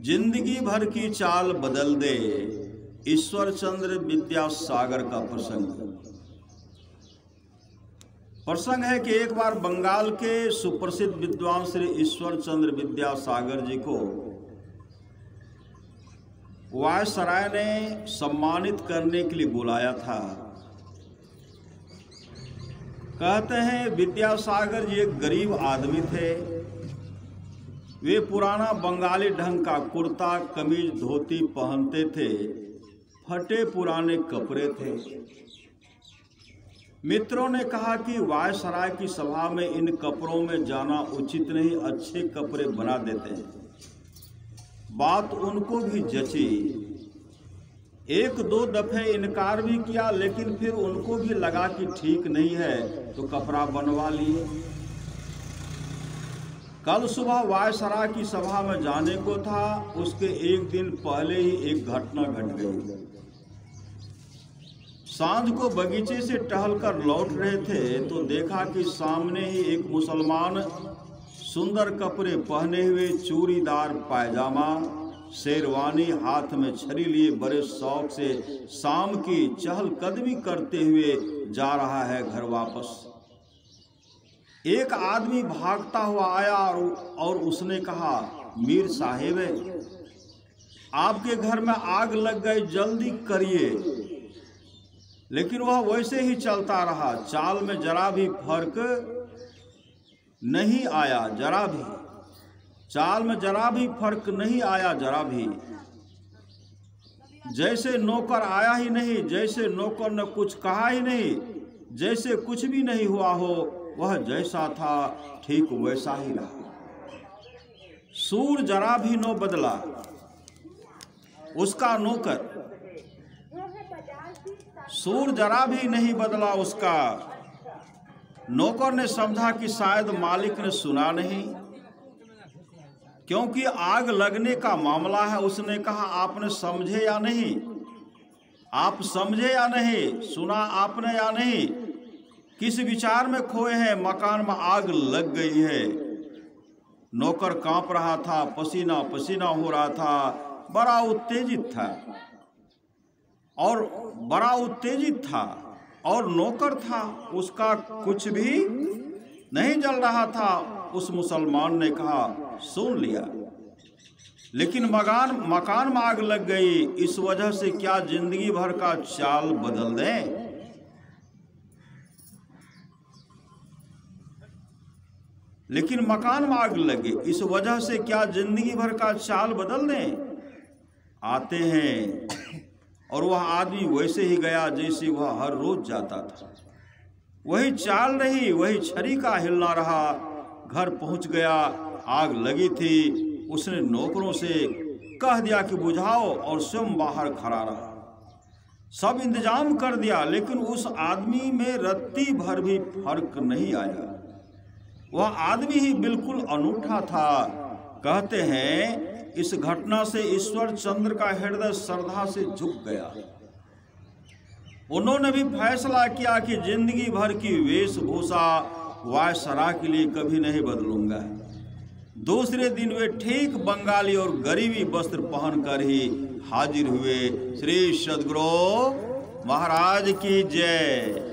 जिंदगी भर की चाल बदल दे, ईश्वर चंद्र विद्यासागर का प्रसंग है कि एक बार बंगाल के सुप्रसिद्ध विद्वान श्री ईश्वर चंद्र विद्यासागर जी को वायसराय ने सम्मानित करने के लिए बुलाया था। कहते हैं विद्यासागर जी एक गरीब आदमी थे। वे पुराना बंगाली ढंग का कुर्ता कमीज धोती पहनते थे, फटे पुराने कपड़े थे। मित्रों ने कहा कि वायसराय की सभा में इन कपड़ों में जाना उचित नहीं, अच्छे कपड़े बना देते हैं। बात उनको भी जची। एक दो दफे इनकार भी किया, लेकिन फिर उनको भी लगा कि ठीक नहीं है तो कपड़ा बनवा लिए। कल सुबह वायसराय की सभा में जाने को था, उसके एक दिन पहले ही एक घटना घट गई। सांझ को बगीचे से टहलकर लौट रहे थे तो देखा कि सामने ही एक मुसलमान सुंदर कपड़े पहने हुए, चूड़ीदार पायजामा, शेरवानी, हाथ में छड़ी लिए बड़े शौक से शाम की चहलकदमी करते हुए जा रहा है घर वापस। एक आदमी भागता हुआ आया और उसने कहा, मीर साहेब आपके घर में आग लग गई, जल्दी करिए। लेकिन वह वैसे ही चलता रहा, चाल में जरा भी फर्क नहीं आया, जरा भी चाल में जरा भी फर्क नहीं आया, जरा भी। जैसे नौकर आया ही नहीं, जैसे नौकर ने कुछ कहा ही नहीं, जैसे कुछ भी नहीं हुआ हो, वह जैसा था ठीक वैसा ही रहा। सूर जरा भी न बदला। उसका नौकर, सूर जरा भी नहीं बदला उसका। नौकर ने समझा कि शायद मालिक ने सुना नहीं, क्योंकि आग लगने का मामला है। उसने कहा, आपने समझे या नहीं? आप समझे या नहीं? सुना आपने या नहीं? किस विचार में खोए हैं? मकान में आग लग गई है। नौकर कांप रहा था, पसीना पसीना हो रहा था, बड़ा उत्तेजित था और नौकर था, उसका कुछ भी नहीं जल रहा था। उस मुसलमान ने कहा, सुन लिया, लेकिन मकान में आग लग गई, इस वजह से क्या जिंदगी भर का चाल बदल दें? लेकिन मकान में आग लगे, इस वजह से क्या जिंदगी भर का चाल बदल दें? आते हैं और वह आदमी वैसे ही गया जैसे वह हर रोज जाता था। वही चाल रही, वही छड़ी का हिलना रहा। घर पहुंच गया, आग लगी थी। उसने नौकरों से कह दिया कि बुझाओ, और स्वयं बाहर खड़ा रहा। सब इंतजाम कर दिया, लेकिन उस आदमी में रत्ती भर भी फर्क नहीं आया। वह आदमी ही बिल्कुल अनूठा था। कहते हैं इस घटना से ईश्वर चंद्र का हृदय श्रद्धा से झुक गया। उन्होंने भी फैसला किया कि जिंदगी भर की वेशभूषा वायसराय के लिए कभी नहीं बदलूंगा। दूसरे दिन वे ठीक बंगाली और गरीबी वस्त्र पहनकर ही हाजिर हुए। श्री सद्गुरु महाराज की जय।